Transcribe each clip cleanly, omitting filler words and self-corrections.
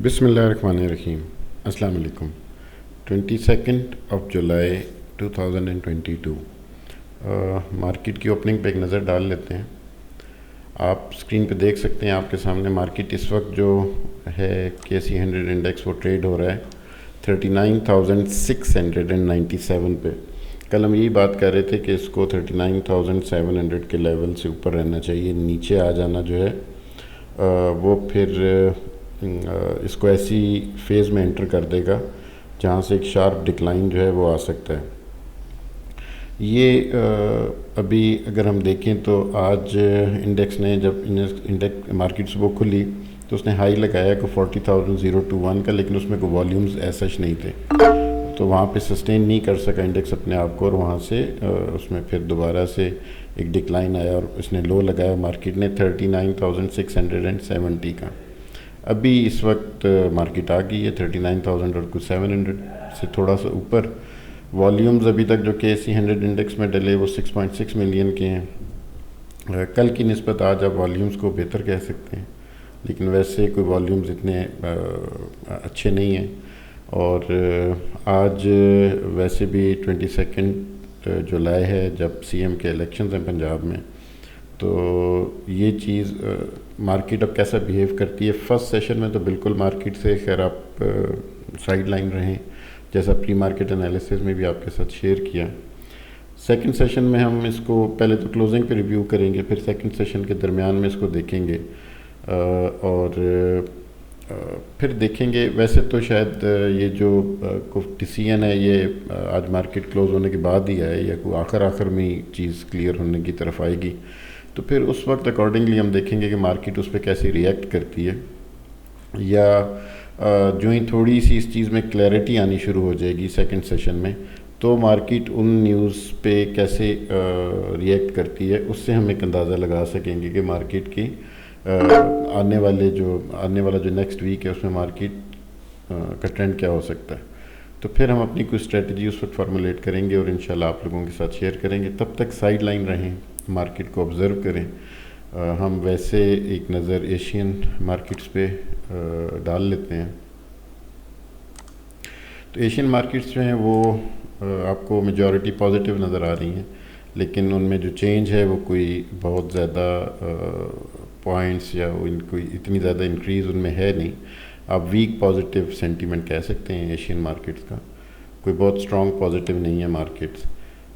بسم اللہ الرحمن الرحیم۔ السلام علیکم۔ 22 جولائی 2022 مارکیٹ کی اوپننگ پہ ایک نظر ڈال لیتے ہیں۔ آپ اسکرین پہ دیکھ سکتے ہیں، آپ کے سامنے مارکیٹ اس وقت جو ہے KSE 100 انڈیکس وہ ٹریڈ ہو رہا ہے 39,697 پہ۔ کل ہم یہی بات کر رہے تھے کہ اس کو 39,700 کے لیول سے اوپر رہنا چاہیے، نیچے آ جانا جو ہے وہ پھر اس کو ایسی فیز میں انٹر کر دے گا جہاں سے ایک شارپ ڈکلائن جو ہے وہ آ سکتا ہے۔ یہ ابھی اگر ہم دیکھیں تو آج انڈیکس نے جب مارکیٹ صبح کھلی تو اس نے ہائی لگایا کہ 40,021 کا، لیکن اس میں کوئی والیومز ایسا نہیں تھے، تو وہاں پہ سسٹین نہیں کر سکا انڈیکس اپنے آپ کو، اور وہاں سے اس میں پھر دوبارہ سے ایک ڈکلائن آیا اور اس نے لو لگایا مارکیٹ نے 39,670 کا۔ ابھی اس وقت مارکیٹ آ گئی ہے 39,000 اور کچھ 700 سے تھوڑا سا اوپر۔ والیومز ابھی تک جو KSE 100 انڈیکس میں ڈلے وہ 6.6 ملین کے ہیں۔ کل کی نسبت آج آپ والیومز کو بہتر کہہ سکتے ہیں، لیکن ویسے کوئی والیومز اتنے اچھے نہیں ہیں۔ اور آج ویسے بھی 22 جولائی ہے جب CM کے الیکشنز ہیں پنجاب میں، تو یہ چیز مارکیٹ اب کیسا بیہیو کرتی ہے۔ فرسٹ سیشن میں تو بالکل مارکیٹ سے خیر آپ سائیڈ لائن رہیں، جیسا پری مارکیٹ انالیسز میں بھی آپ کے ساتھ شیئر کیا۔ سیکنڈ سیشن میں ہم اس کو پہلے تو کلوزنگ پہ ریویو کریں گے، پھر سیکنڈ سیشن کے درمیان میں اس کو دیکھیں گے اور پھر دیکھیں گے۔ ویسے تو شاید یہ جو ڈیسیژن ہے یہ آج مارکیٹ کلوز ہونے کے بعد ہی آئے، یا کوئی آخر میں چیز کلیئر ہونے کی طرف آئے گی، تو پھر اس وقت اکارڈنگلی ہم دیکھیں گے کہ مارکیٹ اس پہ کیسے ریئیکٹ کرتی ہے، یا جو ہی تھوڑی سی اس چیز میں کلیئرٹی آنی شروع ہو جائے گی سیکنڈ سیشن میں، تو مارکیٹ ان نیوز پہ کیسے ریئیکٹ کرتی ہے، اس سے ہم ایک اندازہ لگا سکیں گے کہ مارکیٹ کی آنے والا جو نیکسٹ ویک ہے اس میں مارکیٹ کا ٹرینڈ کیا ہو سکتا ہے۔ تو پھر ہم اپنی کوئی اسٹریٹجی اس وقت فارمولیٹ کریں گے اور انشاءاللہ آپ لوگوں کے ساتھ شیئر کریں گے۔ تب تک سائیڈ لائن رہیں، مارکیٹ کو آبزرو کریں۔ ہم ویسے ایک نظر ایشین مارکیٹس پہ ڈال لیتے ہیں۔ تو ایشین مارکیٹس جو ہیں وہ آپ کو میجورٹی پازیٹیو نظر آ رہی ہیں، لیکن ان میں جو چینج ہے وہ کوئی بہت زیادہ پوائنٹس یا کوئی اتنی زیادہ انکریز ان میں ہے نہیں۔ آپ ویک پازیٹیو سینٹیمنٹ کہہ سکتے ہیں ایشین مارکیٹس کا، کوئی بہت اسٹرانگ پازیٹیو نہیں ہے مارکیٹس۔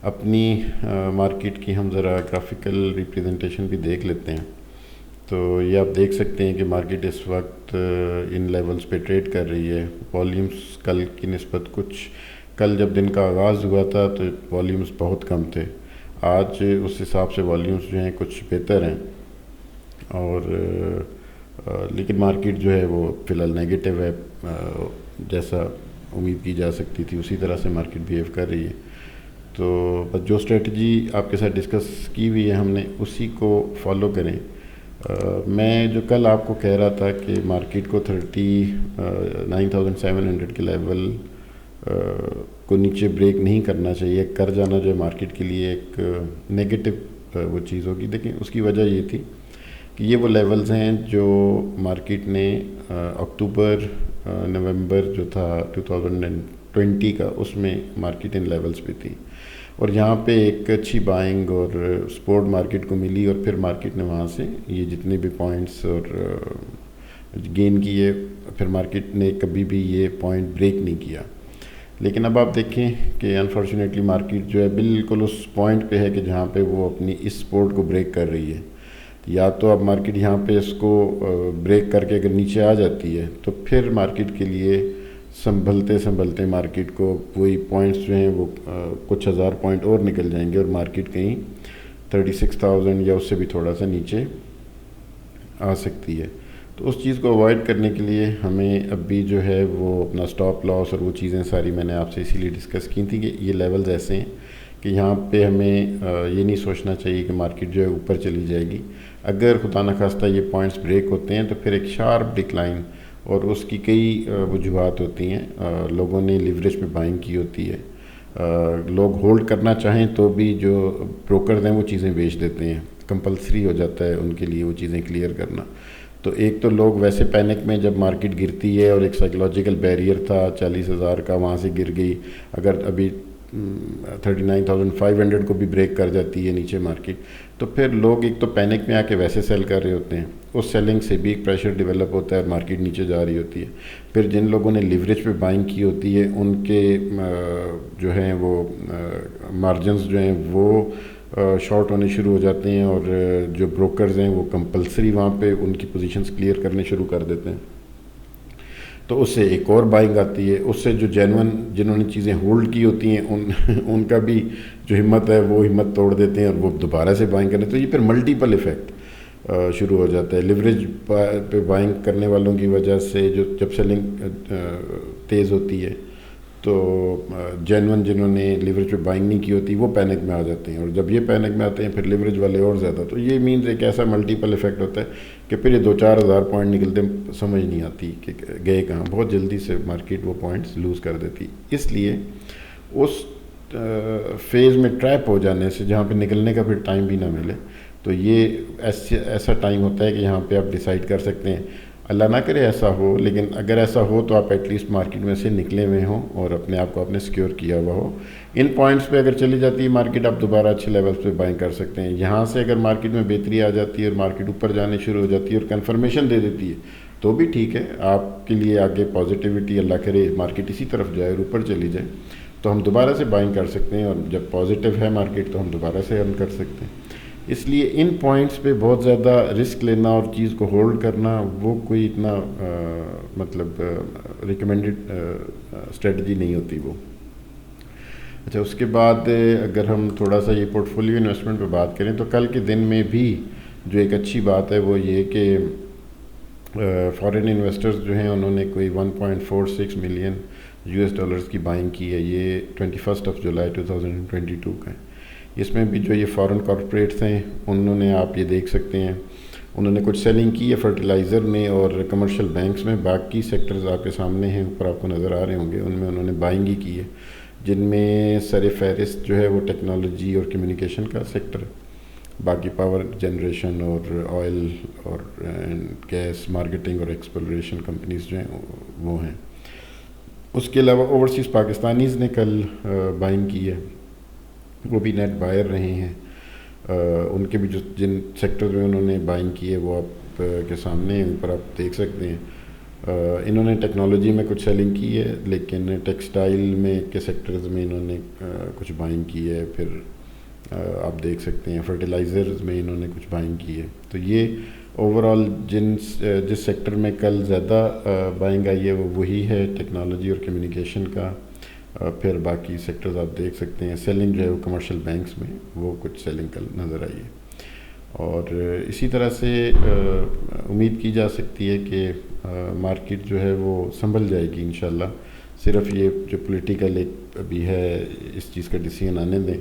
اپنی مارکیٹ کی ہم ذرا گرافیکل ریپریزنٹیشن بھی دیکھ لیتے ہیں، تو یہ آپ دیکھ سکتے ہیں کہ مارکیٹ اس وقت ان لیولز پہ ٹریڈ کر رہی ہے۔ والیومز کل کی نسبت کل جب دن کا آغاز ہوا تھا تو والیومز بہت کم تھے، آج اس حساب سے والیومز جو ہیں کچھ بہتر ہیں، اور لیکن مارکیٹ جو ہے وہ فی الحال نیگیٹو ہے، جیسا امید کی جا سکتی تھی اسی طرح سے مارکیٹ بیہیو کر رہی ہے۔ تو جو اسٹریٹجی آپ کے ساتھ ڈسکس کی ہوئی ہے ہم نے اسی کو فالو کریں۔ میں جو کل آپ کو کہہ رہا تھا کہ مارکیٹ کو 39,700 کے لیول کو نیچے بریک نہیں کرنا چاہیے، کر جانا جو ہے مارکیٹ کے لیے ایک نیگیٹو وہ چیز ہوگی، لیکن اس کی وجہ یہ تھی کہ یہ وہ لیولز ہیں جو مارکیٹ نے اکتوبر نومبر جو تھا 2020 کا، اس میں مارکیٹ ان لیولز پہ تھی، اور یہاں پہ ایک اچھی بائنگ اور سپورٹ مارکیٹ کو ملی، اور پھر مارکیٹ نے وہاں سے یہ جتنے بھی پوائنٹس اور گین کیے، پھر مارکیٹ نے کبھی بھی یہ پوائنٹ بریک نہیں کیا۔ لیکن اب آپ دیکھیں کہ انفارچونیٹلی مارکیٹ جو ہے بالکل اس پوائنٹ پہ ہے کہ جہاں پہ وہ اپنی اس سپورٹ کو بریک کر رہی ہے۔ یا تو اب مارکیٹ یہاں پہ اس کو بریک کر کے اگر نیچے آ جاتی ہے تو پھر مارکیٹ کے لیے سنبھلتے مارکیٹ کو وہی پوائنٹس جو ہیں وہ کچھ ہزار پوائنٹ اور نکل جائیں گے، اور مارکیٹ کہیں 36,000 یا اس سے بھی تھوڑا سا نیچے آ سکتی ہے۔ تو اس چیز کو اوائڈ کرنے کے لیے ہمیں اب بھی جو ہے وہ اپنا سٹاپ لاس اور وہ چیزیں ساری میں نے آپ سے اسی لیے ڈسکس کی تھی کہ یہ لیولز ایسے ہیں کہ یہاں پہ ہمیں یہ نہیں سوچنا چاہیے کہ مارکیٹ جو ہے اوپر چلی جائے گی۔ اگر خدا نخواستہ یہ پوائنٹس بریک ہوتے ہیں تو پھر ایک شارپ ڈکلائن، اور اس کی کئی وجوہات ہوتی ہیں۔ لوگوں نے لیوریج پہ بائنگ کی ہوتی ہے، لوگ ہولڈ کرنا چاہیں تو بھی جو بروکرز ہیں وہ چیزیں بیچ دیتے ہیں، کمپلسری ہو جاتا ہے ان کے لیے وہ چیزیں کلیئر کرنا. تو ایک تو لوگ ویسے پینک میں جب مارکیٹ گرتی ہے اور ایک سائیکلوجیکل بیریئر تھا 40,000 کا وہاں سے گر گئی, اگر ابھی 39,500 کو بھی بریک کر جاتی ہے نیچے مارکیٹ, تو پھر لوگ ایک تو پینک میں آ کے ویسے سیل کر رہے ہوتے ہیں, اس سیلنگ سے بھی ایک پریشر ڈیولپ ہوتا ہے اور مارکیٹ نیچے جا رہی ہوتی ہے. پھر جن لوگوں نے لیوریج پہ بائنگ کی ہوتی ہے ان کے جو ہیں وہ مارجنز جو ہیں وہ شارٹ ہونے شروع ہو جاتے ہیں, اور جو بروکرز ہیں وہ کمپلسری وہاں پہ ان کی پوزیشنز کلیئر کرنے شروع کر دیتے ہیں. تو اس سے ایک اور بائنگ آتی ہے, اس سے جو جینون جنہوں نے چیزیں ہولڈ کی ہوتی ہیں ان کا بھی جو ہمت ہے وہ ہمت توڑ دیتے ہیں اور وہ دوبارہ سے بائنگ کریں. تو یہ پھر ملٹیپل ایفیکٹ شروع ہو جاتا ہے. لیوریج پہ بائنگ کرنے والوں کی وجہ سے جب سیلنگ تیز ہوتی ہے تو جینون جنہوں نے لیوریج پہ بائنگ نہیں کی ہوتی وہ پینک میں آ جاتے ہیں, اور جب یہ پینک میں آتے ہیں پھر لیوریج والے اور زیادہ. تو یہ مینز ایک ایسا ملٹیپل ایفیکٹ ہوتا ہے کہ پھر یہ 2-4 ہزار پوائنٹ نکلتے سمجھ نہیں آتی کہ گئے کہاں. بہت جلدی سے مارکیٹ وہ پوائنٹس لوز کر دیتی. اس لیے اس فیز میں ٹریپ ہو جانے سے جہاں پہ نکلنے کا پھر ٹائم بھی نہ ملے, تو یہ ایسا ٹائم ہوتا ہے کہ یہاں پہ آپ ڈیسائیڈ کر سکتے ہیں. اللہ نہ کرے ایسا ہو, لیکن اگر ایسا ہو تو آپ ایٹ لیسٹ مارکیٹ میں سے نکلے ہوئے ہوں اور اپنے آپ کو آپ نے سیکیور کیا ہوا ہو. ان پوائنٹس پہ اگر چلی جاتی ہے مارکیٹ, آپ دوبارہ اچھے لیولس پہ بائنگ کر سکتے ہیں. یہاں سے اگر مارکیٹ میں بہتری آ جاتی ہے اور مارکیٹ اوپر جانے شروع ہو جاتی ہے اور کنفرمیشن دے دیتی ہے تو بھی ٹھیک ہے, آپ کے لیے آگے پازیٹیوٹی, اللہ کرے مارکیٹ اسی طرف جائے اور اوپر چلی جائے تو ہم دوبارہ سے بائنگ کر سکتے ہیں, اور جب پازیٹیو ہے مارکیٹ تو ہم دوبارہ سے ارن کر سکتے ہیں. اس لیے ان پوائنٹس پہ بہت زیادہ رسک لینا اور چیز کو ہولڈ کرنا وہ کوئی اتنا مطلب ریکمینڈڈ اسٹریٹجی نہیں ہوتی وہ. اچھا, اس کے بعد اگر ہم تھوڑا سا یہ پورٹ فولیو انویسٹمنٹ پہ بات کریں تو کل کے دن میں بھی جو ایک اچھی بات ہے وہ یہ کہ فارن انویسٹرز جو ہیں انہوں نے کوئی 1.46 ملین $US کی بائنگ کی ہے. یہ 21 جولائی 2022 کا ہے. اس میں بھی جو یہ فارن کارپوریٹس ہیں انہوں نے, آپ یہ دیکھ سکتے ہیں, انہوں نے کچھ سیلنگ کی ہے فرٹیلائزر میں اور کمرشل بینکس میں. باقی سیکٹرز آپ کے سامنے ہیں, اوپر آپ کو نظر آ رہے ہوں گے, ان میں انہوں نے بائنگ ہی کی ہے, جن میں سر فہرست جو ہے وہ ٹیکنالوجی اور کمیونیکیشن کا سیکٹر ہے. باقی پاور جنریشن اور آئل اور گیس مارکیٹنگ اور ایکسپلوریشن کمپنیز جو ہیں وہ ہیں. اس کے علاوہ اوورسیز پاکستانیز نے کل بائنگ کی ہے, وہ بھی نیٹ بائر رہے ہیں. ان کے بھی جو جن سیکٹر میں انہوں نے بائنگ کی ہے وہ آپ کے سامنے اوپر آپ دیکھ سکتے ہیں. انہوں نے ٹیکنالوجی میں کچھ سیلنگ کی ہے, لیکن ٹیکسٹائل میں کے سیکٹرز میں انہوں نے کچھ بائنگ کی ہے. پھر آپ دیکھ سکتے ہیں فرٹیلائزرز میں انہوں نے کچھ بائنگ کی ہے. تو یہ اوور آل جس سیکٹر میں کل زیادہ بائنگ آئی ہے وہ وہی ہے ٹیکنالوجی اور کمیونیکیشن کا. پھر باقی سیکٹرز آپ دیکھ سکتے ہیں. سیلنگ جو ہے وہ کمرشل بینکس میں وہ کچھ سیلنگ کل نظر آئی ہے. اور اسی طرح سے امید کی جا سکتی ہے کہ مارکیٹ جو ہے وہ سنبھل جائے گی انشاءاللہ. صرف یہ جو پولیٹیکل ایک ابھی ہے اس چیز کا ڈیسیژن آنے دیں,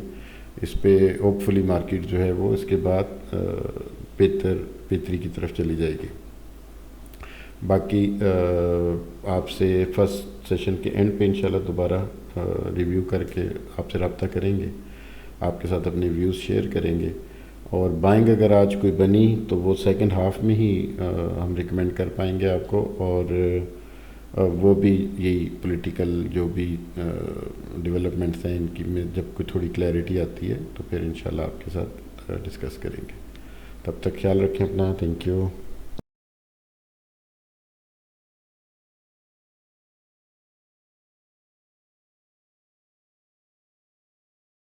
اس پہ ہوپ فلی مارکیٹ جو ہے وہ اس کے بعد بہتری کی طرف چلی جائے گی. باقی آپ سے فرسٹ سیشن کے اینڈ پہ انشاءاللہ دوبارہ ریویو کر کے آپ سے رابطہ کریں گے, آپ کے ساتھ اپنے ویوز شیئر کریں گے. اور بائنگ اگر آج کوئی بنی تو وہ سیکنڈ ہاف میں ہی ہم ریکمینڈ کر پائیں گے آپ کو, اور وہ بھی یہی پولیٹیکل جو بھی ڈیولپمنٹس ہیں ان کی میں جب کوئی تھوڑی کلیئرٹی آتی ہے تو پھر انشاءاللہ آپ کے ساتھ ڈسکس کریں گے. تب تک خیال رکھیں اپنا. Thank you.